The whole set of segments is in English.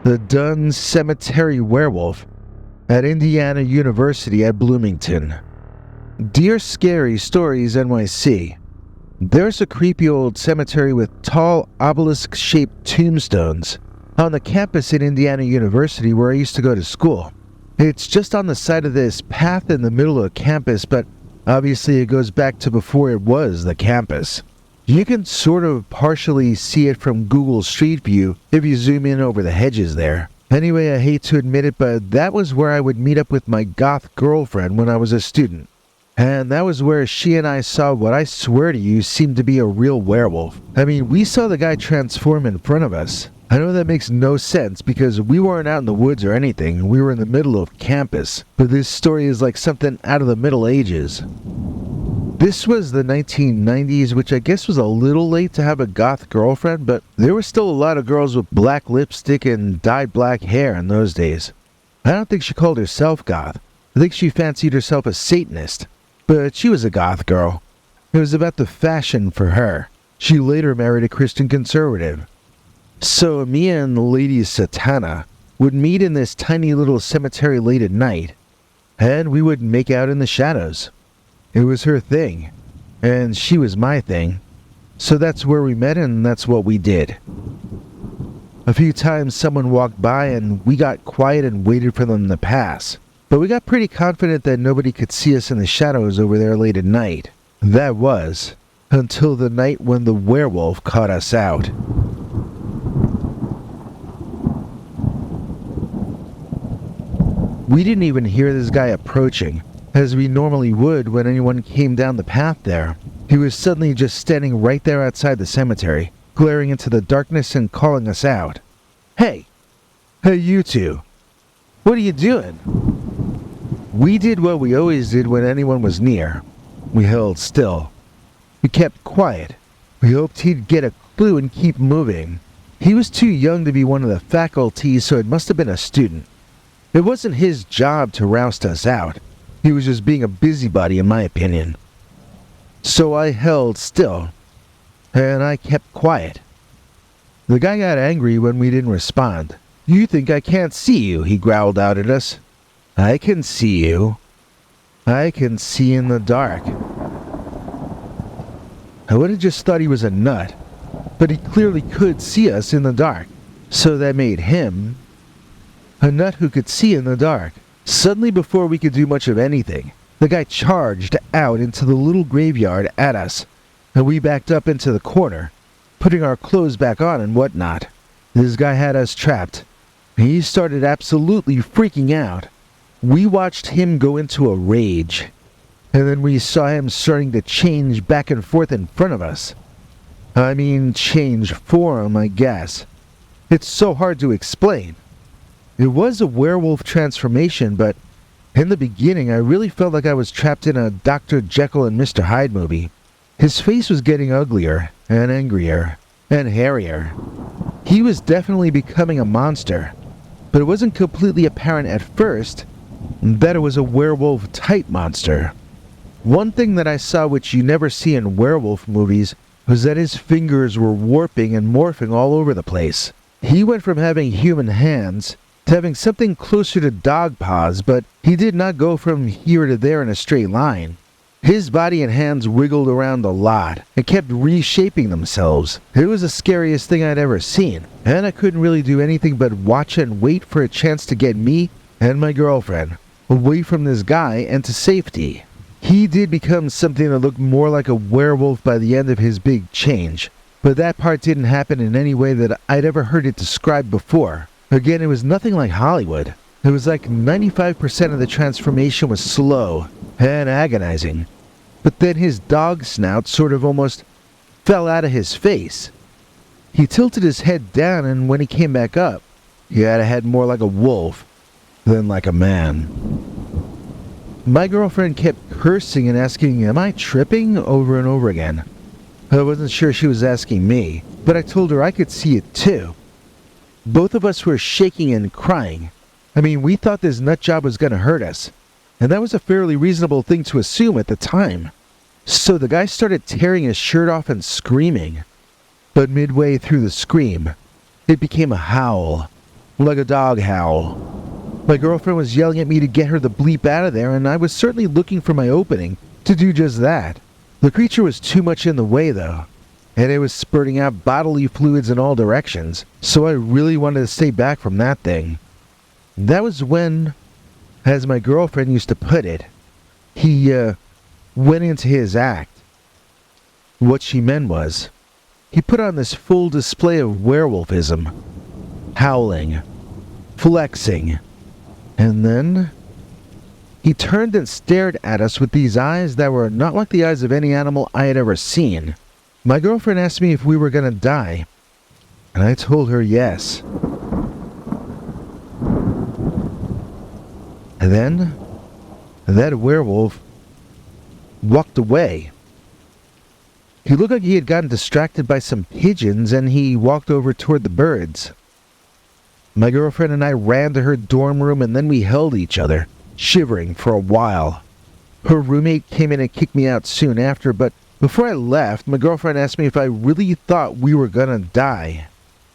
The Dunn Cemetery Werewolf at Indiana University at Bloomington. Dear Scary Stories NYC, there's a creepy old cemetery with tall obelisk-shaped tombstones on the campus at Indiana University where I used to go to school. It's just on the side of this path in the middle of campus, but obviously it goes back to before it was the campus. You can sort of partially see it from Google Street View if you zoom in over the hedges there. Anyway, I hate to admit it, but that was where I would meet up with my goth girlfriend when I was a student. And that was where she and I saw what I swear to you seemed to be a real werewolf. I mean, we saw the guy transform in front of us. I know that makes no sense because we weren't out in the woods or anything. We were in the middle of campus. But this story is like something out of the Middle Ages. This was the 1990s, which I guess was a little late to have a goth girlfriend, but there were still a lot of girls with black lipstick and dyed black hair in those days. I don't think she called herself goth. I think she fancied herself a Satanist. But she was a goth girl. It was about the fashion for her. She later married a Christian conservative. So me and Lady Satana would meet in this tiny little cemetery late at night, and we would make out in the shadows. It was her thing, and she was my thing. So that's where we met and that's what we did. A few times someone walked by and we got quiet and waited for them to pass. But we got pretty confident that nobody could see us in the shadows over there late at night. That was, until the night when the werewolf caught us out. We didn't even hear this guy approaching, as we normally would when anyone came down the path there. He was suddenly just standing right there outside the cemetery, glaring into the darkness and calling us out. Hey! Hey, you two! What are you doing? We did what we always did when anyone was near. We held still. We kept quiet. We hoped he'd get a clue and keep moving. He was too young to be one of the faculty, so it must have been a student. It wasn't his job to roust us out. He was just being a busybody, in my opinion. So I held still, and I kept quiet. The guy got angry when we didn't respond. You think I can't see you, he growled out at us. I can see you. I can see in the dark. I would have just thought he was a nut, but he clearly could see us in the dark. So that made him a nut who could see in the dark. Suddenly, before we could do much of anything, the guy charged out into the little graveyard at us, and we backed up into the corner, putting our clothes back on and whatnot. This guy had us trapped. He started absolutely freaking out. We watched him go into a rage, and then we saw him starting to change back and forth in front of us. I mean, change form, I guess. It's so hard to explain. It was a werewolf transformation, but in the beginning I really felt like I was trapped in a Dr. Jekyll and Mr. Hyde movie. His face was getting uglier, and angrier, and hairier. He was definitely becoming a monster, but it wasn't completely apparent at first that it was a werewolf-type monster. One thing that I saw which you never see in werewolf movies was that his fingers were warping and morphing all over the place. He went from having human hands to having something closer to dog paws, but he did not go from here to there in a straight line. His body and hands wiggled around a lot and kept reshaping themselves. It was the scariest thing I'd ever seen, and I couldn't really do anything but watch and wait for a chance to get me and my girlfriend away from this guy and to safety. He did become something that looked more like a werewolf by the end of his big change, but that part didn't happen in any way that I'd ever heard it described before. Again, it was nothing like Hollywood. It was like 95% of the transformation was slow and agonizing. But then his dog snout sort of almost fell out of his face. He tilted his head down, and when he came back up, he had a head more like a wolf than like a man. My girlfriend kept cursing and asking, "Am I tripping?" over and over again. I wasn't sure she was asking me, but I told her I could see it too. Both of us were shaking and crying. I mean, we thought this nut job was going to hurt us, and that was a fairly reasonable thing to assume at the time. So the guy started tearing his shirt off and screaming. But midway through the scream, it became a howl. like a dog howl. My girlfriend was yelling at me to get her the bleep out of there, and I was certainly looking for my opening to do just that. The creature was too much in the way, though, and it was spurting out bodily fluids in all directions, so I really wanted to stay back from that thing. That was when, as my girlfriend used to put it, he went into his act. What she meant was, he put on this full display of werewolfism, howling, flexing, and then he turned and stared at us with these eyes that were not like the eyes of any animal I had ever seen. My girlfriend asked me if we were gonna die, and I told her yes. And then, that werewolf walked away. He looked like he had gotten distracted by some pigeons, and he walked over toward the birds. My girlfriend and I ran to her dorm room, and then we held each other, shivering for a while. Her roommate came in and kicked me out soon after, but before I left, my girlfriend asked me if I really thought we were gonna die.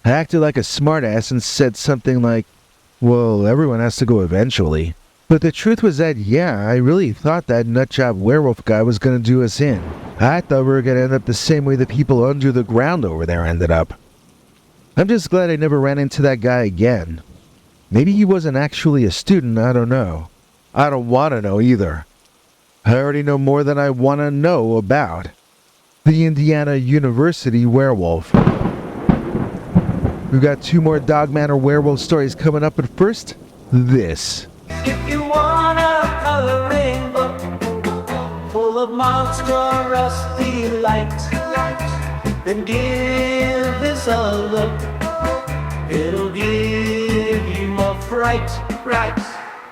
I acted like a smartass and said something like, well, everyone has to go eventually. But the truth was that, yeah, I really thought that nutjob werewolf guy was gonna do us in. I thought we were gonna end up the same way the people under the ground over there ended up. I'm just glad I never ran into that guy again. Maybe he wasn't actually a student, I don't know. I don't want to know either. I already know more than I want to know about the Indiana University werewolf. We've got 2 more Dogman or werewolf stories coming up, but first, this. If you want a coloring book full of monstrous delight, then give this a look. It'll give you a fright, right?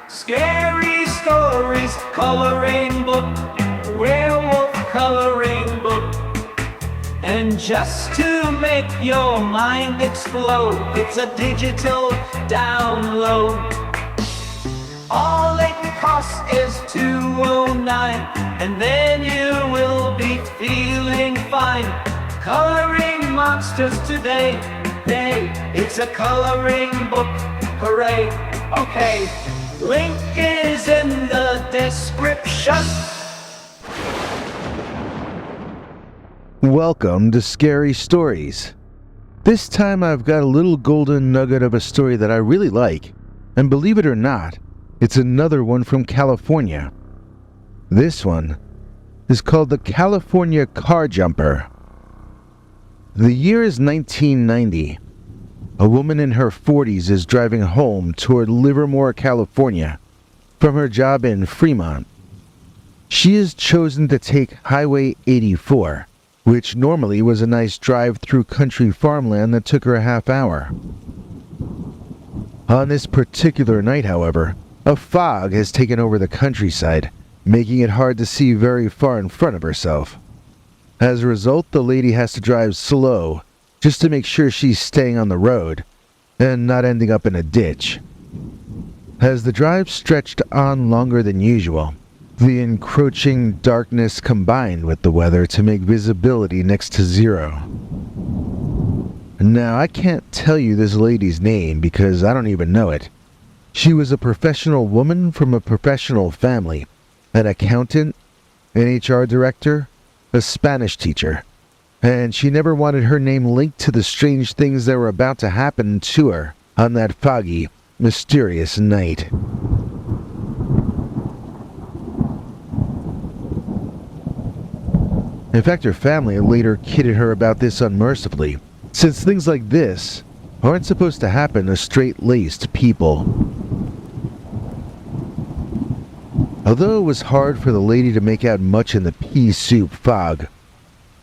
Scary stories, coloring book, werewolf coloring book. And just to make your mind explode, it's a digital download. All it costs is $2.09, and then you will be feeling fine. Coloring monsters today, it's a coloring book, hooray. Okay, link is in the description. Welcome to Scary Stories. This time I've got a little golden nugget of a story that I really like, and believe it or not, it's another one from California. This one is called the California Car Jumper. The year is 1990. A woman in her 40s is driving home toward Livermore, California, from her job in Fremont. She has chosen to take Highway 84, which normally was a nice drive through country farmland that took her a half hour. On this particular night, however, a fog has taken over the countryside, making it hard to see very far in front of herself. As a result, the lady has to drive slow, just to make sure she's staying on the road, and not ending up in a ditch. As the drive stretched on longer than usual, the encroaching darkness combined with the weather to make visibility next to zero. Now, I can't tell you this lady's name because I don't even know it. She was a professional woman from a professional family, an accountant, an HR director, a Spanish teacher, and she never wanted her name linked to the strange things that were about to happen to her on that foggy, mysterious night. In fact, her family later kidded her about this unmercifully, since things like this aren't supposed to happen to straight-laced people. Although it was hard for the lady to make out much in the pea soup fog,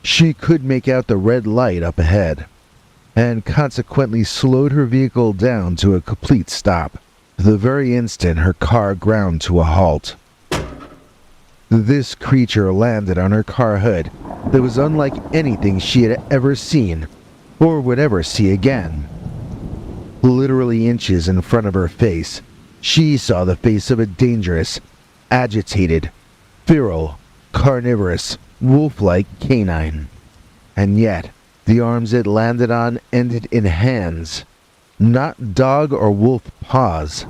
she could make out the red light up ahead, and consequently slowed her vehicle down to a complete stop, the very instant her car ground to a halt. This creature landed on her car hood that was unlike anything she had ever seen, or would ever see again. Literally inches in front of her face, she saw the face of a dangerous, agitated, feral, carnivorous, wolf-like canine. And yet, the arms it landed on ended in hands, not dog or wolf paws.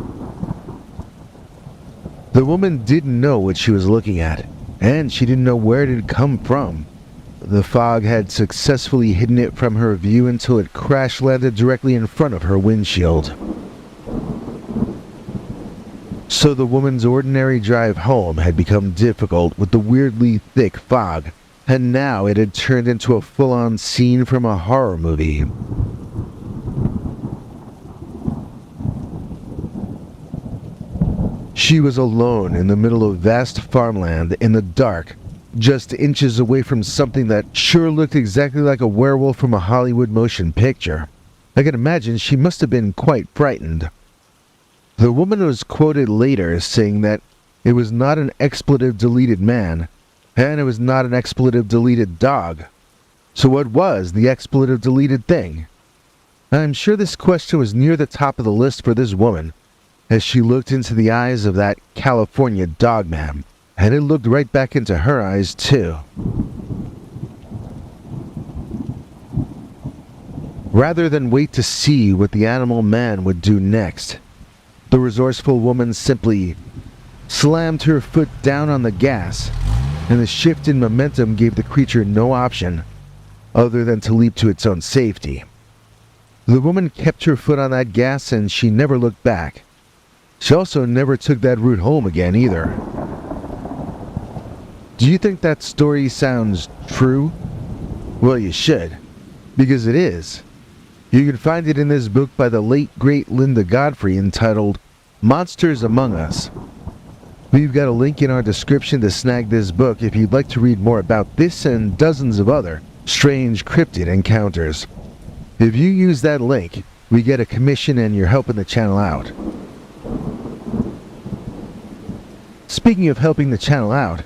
The woman didn't know what she was looking at, and she didn't know where it had come from. The fog had successfully hidden it from her view until it crash-landed directly in front of her windshield. So the woman's ordinary drive home had become difficult with the weirdly thick fog, and now it had turned into a full-on scene from a horror movie. She was alone in the middle of vast farmland in the dark, just inches away from something that sure looked exactly like a werewolf from a Hollywood motion picture. I can imagine she must have been quite frightened. The woman was quoted later saying that it was not an expletive-deleted man, and it was not an expletive-deleted dog. So what was the expletive-deleted thing? I'm sure this question was near the top of the list for this woman, as she looked into the eyes of that California dogman, and it looked right back into her eyes too. Rather than wait to see what the animal man would do next, the resourceful woman simply slammed her foot down on the gas, and the shift in momentum gave the creature no option other than to leap to its own safety. The woman kept her foot on that gas and she never looked back. She also never took that route home again either. Do you think that story sounds true? Well, you should, because it is. You can find it in this book by the late great Linda Godfrey entitled Monsters Among Us. We've got a link in our description to snag this book if you'd like to read more about this and dozens of other strange cryptid encounters. If you use that link, we get a commission and you're helping the channel out. Speaking of helping the channel out,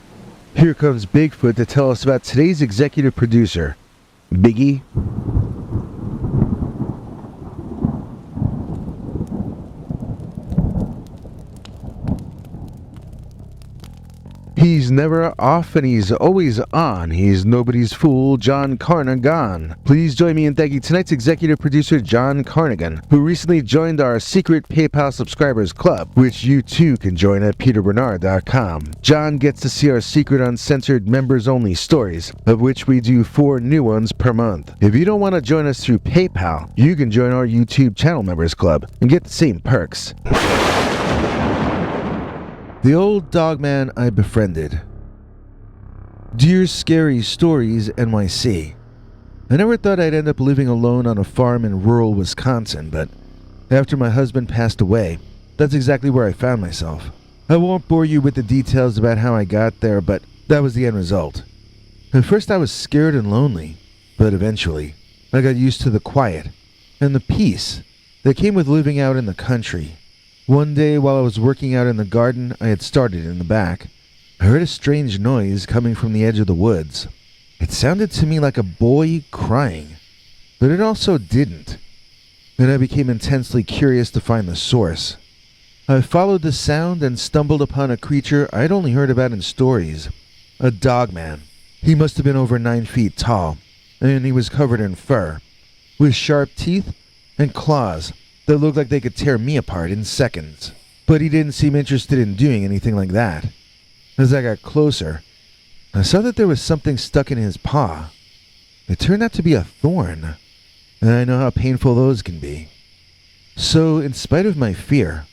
here comes Bigfoot to tell us about today's executive producer, Biggie. He's never off and he's always on. He's nobody's fool, John Carnagan. Please join me in thanking tonight's executive producer, John Carnagan, who recently joined our secret PayPal subscribers club, which you too can join at peterbernard.com. John gets to see our secret uncensored members-only stories, of which we do 4 new ones per month. If you don't want to join us through PayPal, you can join our YouTube channel members club and get the same perks. The Old Dogman I Befriended. Dear Scary Stories, NYC. I never thought I'd end up living alone on a farm in rural Wisconsin, but after my husband passed away, that's exactly where I found myself. I won't bore you with the details about how I got there, but that was the end result. At first I was scared and lonely, but eventually I got used to the quiet and the peace that came with living out in the country. One day while I was working out in the garden I had started in the back, I heard a strange noise coming from the edge of the woods. It sounded to me like a boy crying, but it also didn't, and I became intensely curious to find the source. I followed the sound and stumbled upon a creature I'd only heard about in stories, a dogman. He must have been over 9 feet tall, and he was covered in fur, with sharp teeth and claws that looked like they could tear me apart in seconds. But he didn't seem interested in doing anything like that. As I got closer, I saw that there was something stuck in his paw. It turned out to be a thorn, and I know how painful those can be. So, in spite of my fear,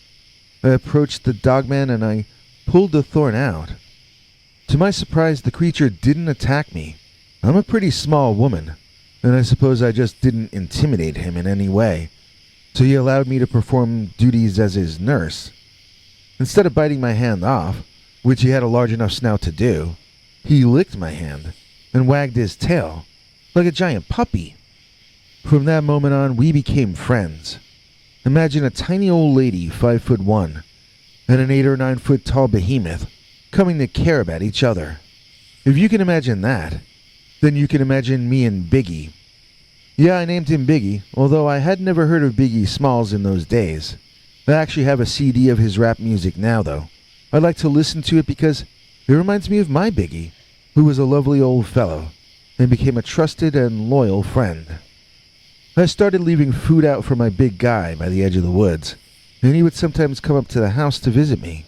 I approached the dogman and I pulled the thorn out. To my surprise, the creature didn't attack me. I'm a pretty small woman, and I suppose I just didn't intimidate him in any way. So he allowed me to perform duties as his nurse. Instead of biting my hand off, which he had a large enough snout to do, he licked my hand and wagged his tail like a giant puppy. From that moment on, we became friends. Imagine a tiny old lady, 5'1", and an 8 or 9 foot tall behemoth coming to care about each other. If you can imagine that, then you can imagine me and Biggie. Yeah, I named him Biggie, although I had never heard of Biggie Smalls in those days. I actually have a CD of his rap music now, though. I like to listen to it because it reminds me of my Biggie, who was a lovely old fellow and became a trusted and loyal friend. I started leaving food out for my big guy by the edge of the woods, and he would sometimes come up to the house to visit me.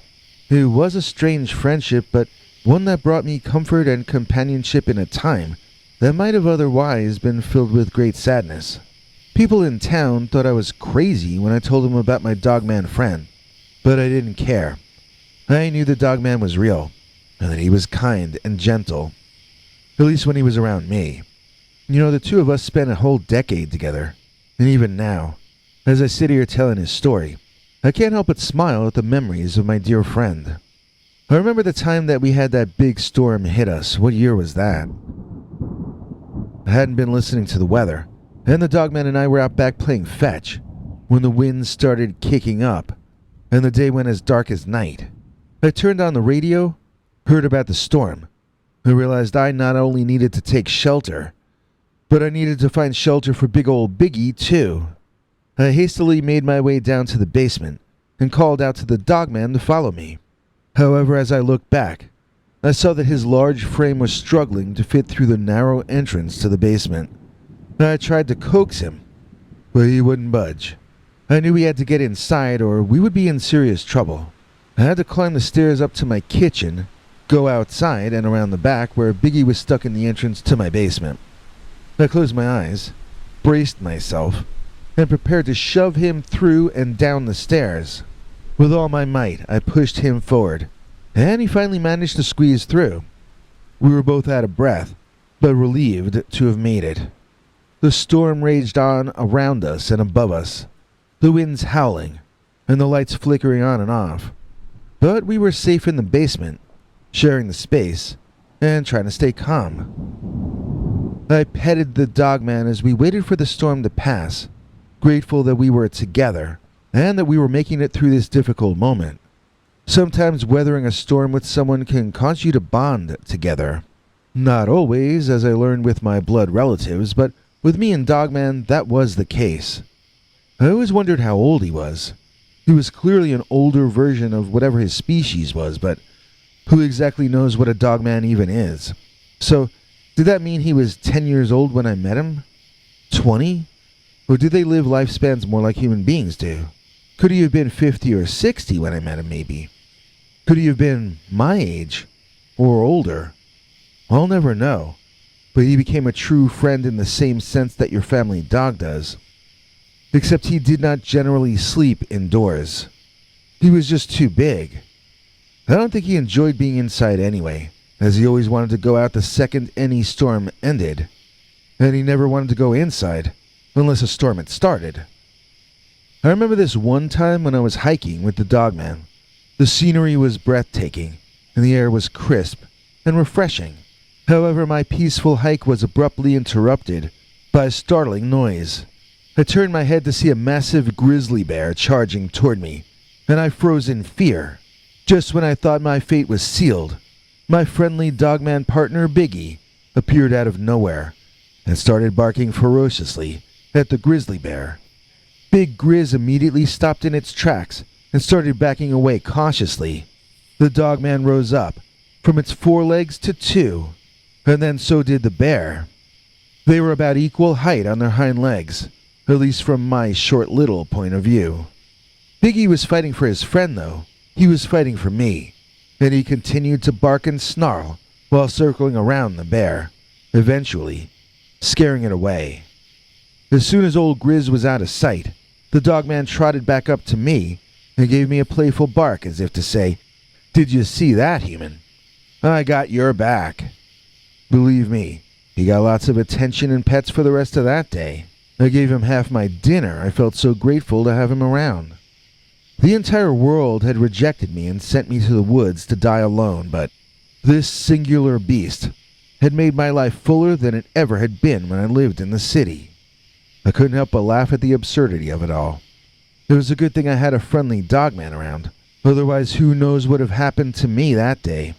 It was a strange friendship, but one that brought me comfort and companionship in a time that might have otherwise been filled with great sadness. People in town thought I was crazy when I told them about my Dogman friend, but I didn't care. I knew the Dogman was real, and that he was kind and gentle, at least when he was around me. You know, the two of us spent a whole decade together, and even now, as I sit here telling his story, I can't help but smile at the memories of my dear friend. I remember the time that we had that big storm hit us. What year was that? I hadn't been listening to the weather, and the Dogman and I were out back playing fetch when the wind started kicking up, and the day went as dark as night. I turned on the radio, heard about the storm, and realized I not only needed to take shelter, but I needed to find shelter for big old Biggie, too. I hastily made my way down to the basement and called out to the Dogman to follow me. However, as I looked back, I saw that his large frame was struggling to fit through the narrow entrance to the basement. I tried to coax him, but he wouldn't budge. I knew he had to get inside or we would be in serious trouble. I had to climb the stairs up to my kitchen, go outside and around the back where Biggie was stuck in the entrance to my basement. I closed my eyes, braced myself, and prepared to shove him through and down the stairs. With all my might, I pushed him forward, and he finally managed to squeeze through. We were both out of breath, but relieved to have made it. The storm raged on around us and above us, the winds howling, and the lights flickering on and off. But we were safe in the basement, sharing the space, and trying to stay calm. I petted the Dogman as we waited for the storm to pass, grateful that we were together, and that we were making it through this difficult moment. Sometimes weathering a storm with someone can cause you to bond together. Not always, as I learned with my blood relatives, but with me and Dogman, that was the case. I always wondered how old he was. He was clearly an older version of whatever his species was, but who exactly knows what a Dogman even is? So, did that mean he was 10 years old when I met him? 20? Or do they live lifespans more like human beings do? Could he have been 50 or 60 when I met him, maybe? Could he have been my age? Or older? I'll never know. But he became a true friend in the same sense that your family dog does. Except he did not generally sleep indoors. He was just too big. I don't think he enjoyed being inside anyway, as he always wanted to go out the second any storm ended. And he never wanted to go inside, unless a storm had started. I remember this one time when I was hiking with the Dogman. The scenery was breathtaking, and the air was crisp and refreshing. However, my peaceful hike was abruptly interrupted by a startling noise. I turned my head to see a massive grizzly bear charging toward me, and I froze in fear. Just when I thought my fate was sealed, my friendly Dogman partner Biggie appeared out of nowhere and started barking ferociously at the grizzly bear. Big Grizz immediately stopped in its tracks and started backing away cautiously. The Dogman rose up from its forelegs to 2, and then so did the bear. They were about equal height on their hind legs, at least from my short little point of view. Biggie was fighting for his friend, though. He was fighting for me, and he continued to bark and snarl while circling around the bear, eventually scaring it away. As soon as old Grizz was out of sight, the Dogman trotted back up to me and gave me a playful bark as if to say, "Did you see that, human? I got your back." Believe me, he got lots of attention and pets for the rest of that day. I gave him half my dinner. I felt so grateful to have him around. The entire world had rejected me and sent me to the woods to die alone, but this singular beast had made my life fuller than it ever had been when I lived in the city. I couldn't help but laugh at the absurdity of it all. It was a good thing I had a friendly Dogman around. Otherwise, who knows what would have happened to me that day.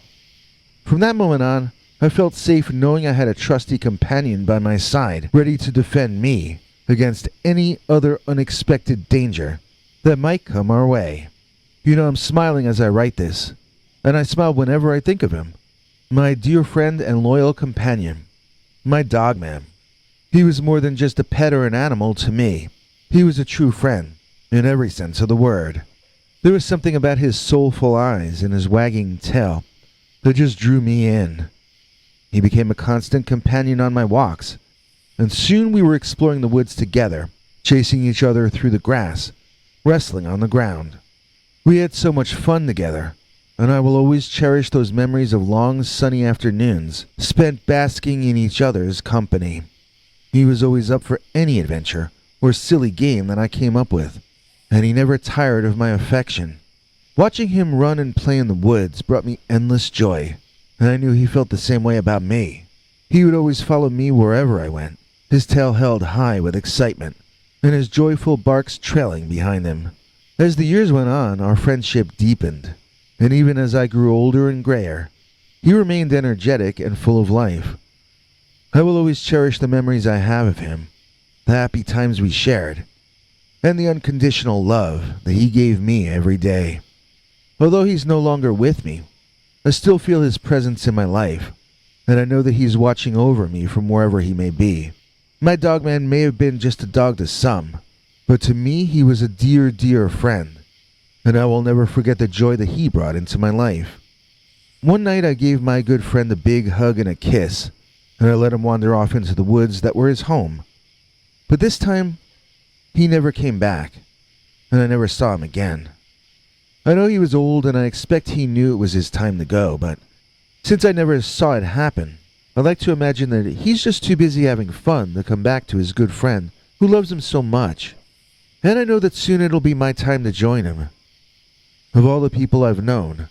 From that moment on, I felt safe knowing I had a trusty companion by my side, ready to defend me against any other unexpected danger that might come our way. You know, I'm smiling as I write this, and I smile whenever I think of him. My dear friend and loyal companion, my Dogman. He was more than just a pet or an animal to me. He was a true friend, in every sense of the word. There was something about his soulful eyes and his wagging tail that just drew me in. He became a constant companion on my walks, and soon we were exploring the woods together, chasing each other through the grass, wrestling on the ground. We had so much fun together, and I will always cherish those memories of long sunny afternoons spent basking in each other's company. He was always up for any adventure or silly game that I came up with, and he never tired of my affection. Watching him run and play in the woods brought me endless joy, and I knew he felt the same way about me. He would always follow me wherever I went, his tail held high with excitement, and his joyful barks trailing behind him. As the years went on, our friendship deepened, and even as I grew older and grayer, he remained energetic and full of life. I will always cherish the memories I have of him, the happy times we shared, and the unconditional love that he gave me every day. Although he's no longer with me, I still feel his presence in my life, and I know that he's watching over me from wherever he may be. My Dogman may have been just a dog to some, but to me he was a dear, dear friend, and I will never forget the joy that he brought into my life. One night I gave my good friend a big hug and a kiss, and I let him wander off into the woods that were his home. But this time, he never came back, and I never saw him again. I know he was old, and I expect he knew it was his time to go, but since I never saw it happen, I like to imagine that he's just too busy having fun to come back to his good friend who loves him so much. And I know that soon it'll be my time to join him. Of all the people I've known,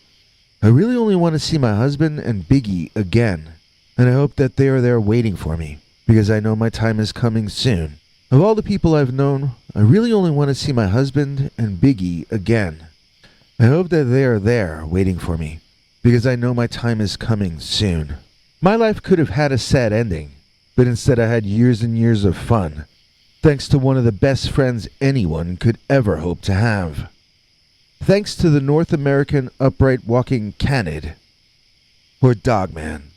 I really only want to see my husband and Biggie again, and I hope that they are there waiting for me, because I know my time is coming soon. Of all the people I've known, I really only want to see my husband and Biggie again. I hope that they are there waiting for me, because I know my time is coming soon. My life could have had a sad ending, but instead I had years and years of fun, thanks to one of the best friends anyone could ever hope to have. Thanks to the North American upright walking canid, or Dogman.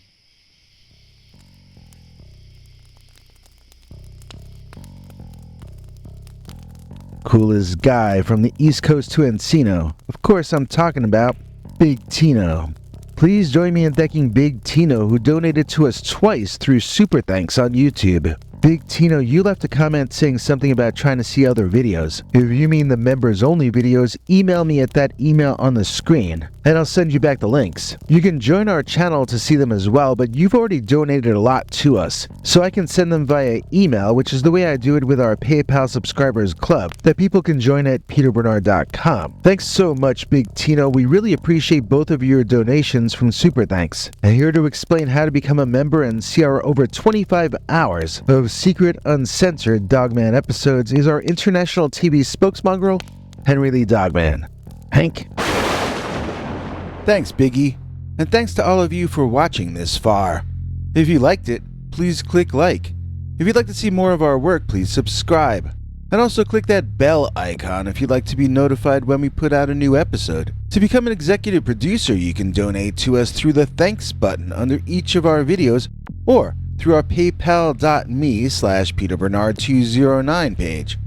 Coolest guy from the East Coast to Encino. Of course, I'm talking about Big Tino. Please join me in thanking Big Tino, who donated to us twice through Super Thanks on YouTube. Big Tino, you left a comment saying something about trying to see other videos. If you mean the members only videos, email me at that email on the screen, and I'll send you back the links. You can join our channel to see them as well, but you've already donated a lot to us, so I can send them via email, which is the way I do it with our PayPal subscribers club that people can join at peterbernard.com. Thanks so much, Big Tino. We really appreciate both of your donations from Super Thanks. And here to explain how to become a member and see our over 25 hours of secret, uncensored Dogman episodes is our international TV spokesmongrel, Henry Lee Dogman. Hank? Thanks, Biggie. And thanks to all of you for watching this far. If you liked it, please click like. If you'd like to see more of our work, please subscribe. And also click that bell icon if you'd like to be notified when we put out a new episode. To become an executive producer, you can donate to us through the thanks button under each of our videos, or through our paypal.me/PeterBernard209 page.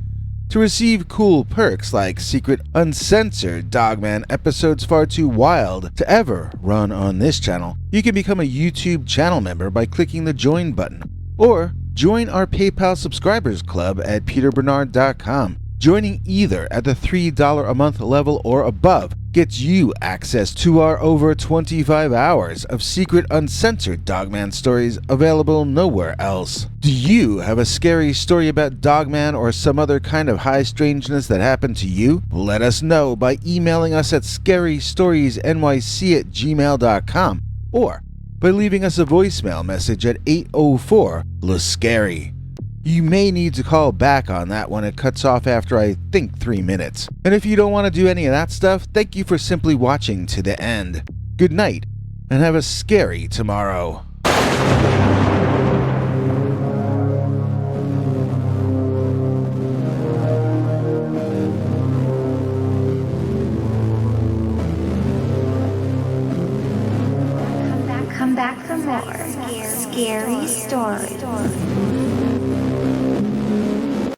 To receive cool perks like secret uncensored Dogman episodes far too wild to ever run on this channel, you can become a YouTube channel member by clicking the join button, or join our PayPal subscribers club at peterbernard.com. Joining either at the $3 a month level or above gets you access to our over 25 hours of secret uncensored Dogman stories available nowhere else. Do you have a scary story about Dogman or some other kind of high strangeness that happened to you? Let us know by emailing us at scarystoriesnyc@gmail.com or by leaving us a voicemail message at 804-LA-SCARY. You may need to call back on that one. It cuts off after I think 3 minutes. And if you don't want to do any of that stuff, thank you for simply watching to the end. Good night, and have a scary tomorrow. Come back for more scary stories.